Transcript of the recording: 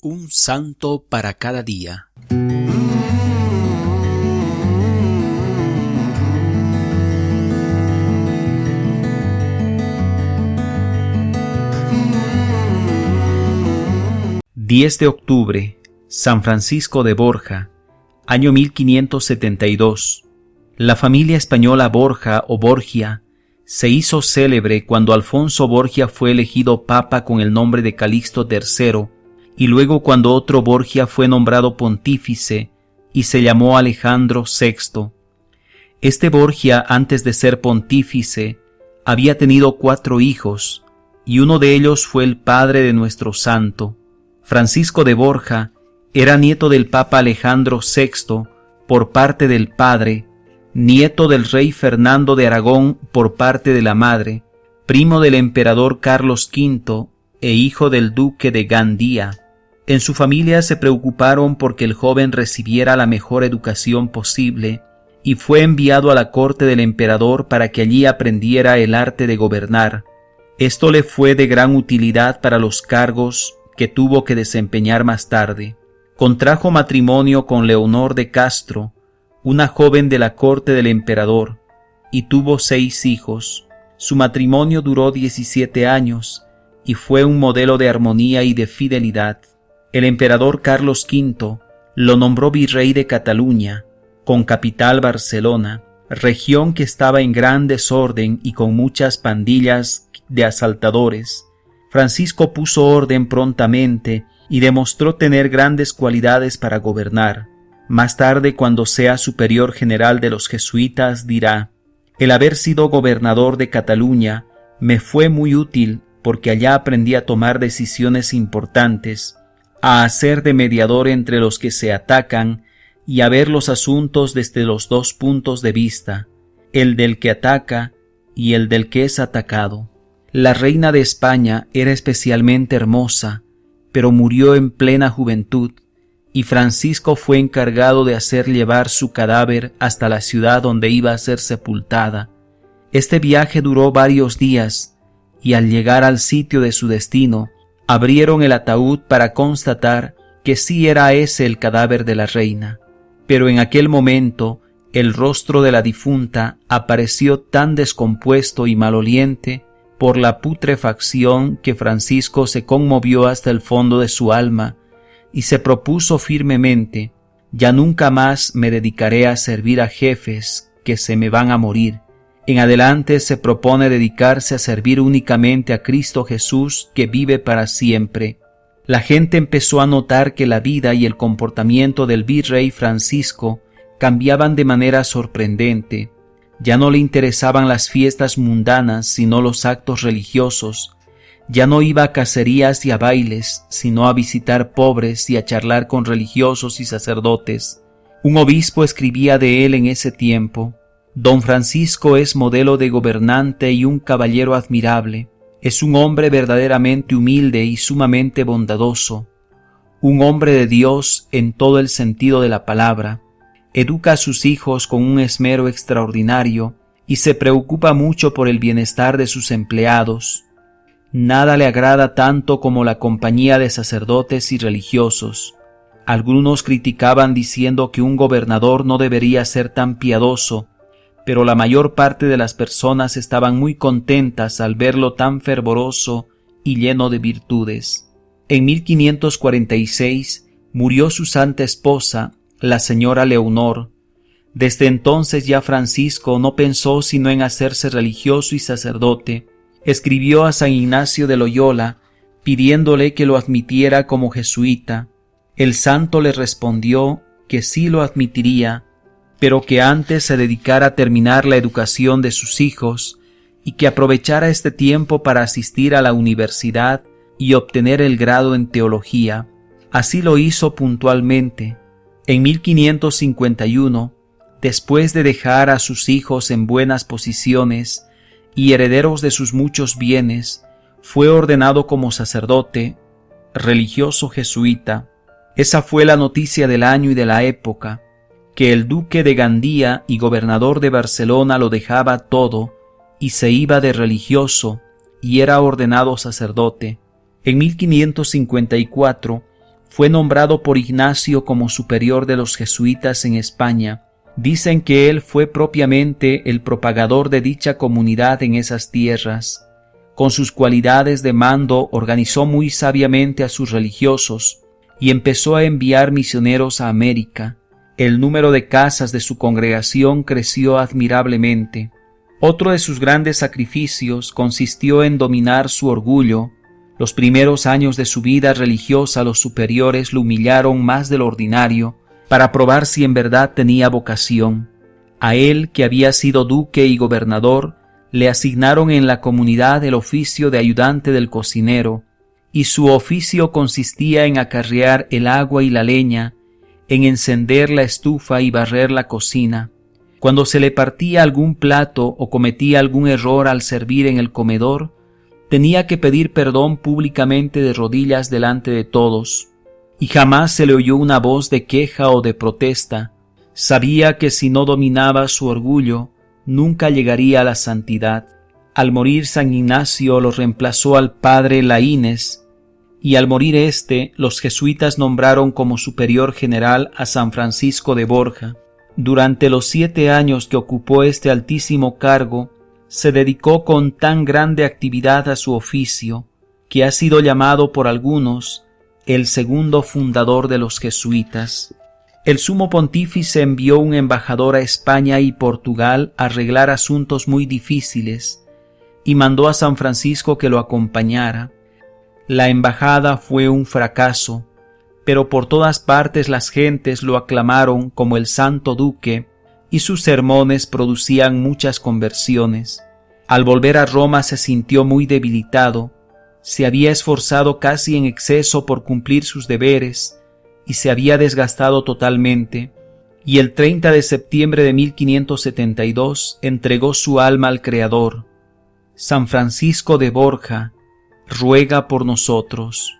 Un santo para cada día. De octubre, San Francisco de Borja, año 1572. La familia española Borja o Borgia se hizo célebre cuando Alfonso Borgia fue elegido papa con el nombre de Calixto III, y luego cuando otro Borgia fue nombrado pontífice y se llamó Alejandro VI. Este Borgia, antes de ser pontífice, había tenido 4 hijos, y uno de ellos fue el padre de nuestro santo. Francisco de Borja era nieto del Papa Alejandro VI por parte del padre, nieto del rey Fernando de Aragón por parte de la madre, primo del emperador Carlos V e hijo del duque de Gandía. En su familia se preocuparon porque el joven recibiera la mejor educación posible y fue enviado a la corte del emperador para que allí aprendiera el arte de gobernar. Esto le fue de gran utilidad para los cargos que tuvo que desempeñar más tarde. Contrajo matrimonio con Leonor de Castro, una joven de la corte del emperador, y tuvo 6 hijos. Su matrimonio duró 17 años y fue un modelo de armonía y de fidelidad. El emperador Carlos V lo nombró virrey de Cataluña, con capital Barcelona, región que estaba en gran desorden y con muchas pandillas de asaltadores. Francisco puso orden prontamente y demostró tener grandes cualidades para gobernar. Más tarde, cuando sea superior general de los jesuitas, dirá: «El haber sido gobernador de Cataluña me fue muy útil porque allá aprendí a tomar decisiones importantes, a hacer de mediador entre los que se atacan y a ver los asuntos desde los 2 puntos de vista, el del que ataca y el del que es atacado». La reina de España era especialmente hermosa, pero murió en plena juventud, y Francisco fue encargado de hacer llevar su cadáver hasta la ciudad donde iba a ser sepultada. Este viaje duró varios días, y al llegar al sitio de su destino, abrieron el ataúd para constatar que sí era ese el cadáver de la reina. Pero en aquel momento, el rostro de la difunta apareció tan descompuesto y maloliente por la putrefacción que Francisco se conmovió hasta el fondo de su alma y se propuso firmemente: «Ya nunca más me dedicaré a servir a jefes que se me van a morir. En adelante se propone dedicarse a servir únicamente a Cristo Jesús, que vive para siempre». La gente empezó a notar que la vida y el comportamiento del virrey Francisco cambiaban de manera sorprendente. Ya no le interesaban las fiestas mundanas, sino los actos religiosos. Ya no iba a cacerías y a bailes, sino a visitar pobres y a charlar con religiosos y sacerdotes. Un obispo escribía de él en ese tiempo: «Don Francisco es modelo de gobernante y un caballero admirable. Es un hombre verdaderamente humilde y sumamente bondadoso. Un hombre de Dios en todo el sentido de la palabra. Educa a sus hijos con un esmero extraordinario y se preocupa mucho por el bienestar de sus empleados. Nada le agrada tanto como la compañía de sacerdotes y religiosos. Algunos criticaban diciendo que un gobernador no debería ser tan piadoso, pero la mayor parte de las personas estaban muy contentas al verlo tan fervoroso y lleno de virtudes». En 1546 murió su santa esposa, la señora Leonor. Desde entonces ya Francisco no pensó sino en hacerse religioso y sacerdote. Escribió a San Ignacio de Loyola pidiéndole que lo admitiera como jesuita. El santo le respondió que sí lo admitiría, pero que antes se dedicara a terminar la educación de sus hijos y que aprovechara este tiempo para asistir a la universidad y obtener el grado en teología. Así lo hizo puntualmente. En 1551, después de dejar a sus hijos en buenas posiciones y herederos de sus muchos bienes, fue ordenado como sacerdote, religioso jesuita. Esa fue la noticia del año y de la época, que el duque de Gandía y gobernador de Barcelona lo dejaba todo y se iba de religioso y era ordenado sacerdote. En 1554 Fue nombrado por Ignacio como superior de los jesuitas en España. Dicen que él fue propiamente el propagador de dicha comunidad en esas tierras. Con sus cualidades de mando organizó muy sabiamente a sus religiosos y empezó a enviar misioneros a América. El número de casas de su congregación creció admirablemente. Otro de sus grandes sacrificios consistió en dominar su orgullo. Los primeros años de su vida religiosa los superiores lo humillaron más de lo ordinario para probar si en verdad tenía vocación. A él, que había sido duque y gobernador, le asignaron en la comunidad el oficio de ayudante del cocinero, y su oficio consistía en acarrear el agua y la leña, en encender la estufa y barrer la cocina. Cuando se le partía algún plato o cometía algún error al servir en el comedor, tenía que pedir perdón públicamente de rodillas delante de todos, y jamás se le oyó una voz de queja o de protesta. Sabía que si no dominaba su orgullo, nunca llegaría a la santidad. Al morir San Ignacio lo reemplazó al padre Laínez, y al morir éste, los jesuitas nombraron como superior general a San Francisco de Borja. Durante los 7 años que ocupó este altísimo cargo, se dedicó con tan grande actividad a su oficio, que ha sido llamado por algunos el segundo fundador de los jesuitas. El sumo pontífice envió un embajador a España y Portugal a arreglar asuntos muy difíciles, y mandó a San Francisco que lo acompañara. La embajada fue un fracaso, pero por todas partes las gentes lo aclamaron como el santo duque, y sus sermones producían muchas conversiones. Al volver a Roma se sintió muy debilitado, se había esforzado casi en exceso por cumplir sus deberes y se había desgastado totalmente, y el 30 de septiembre de 1572 entregó su alma al Creador. San Francisco de Borja, ruega por nosotros.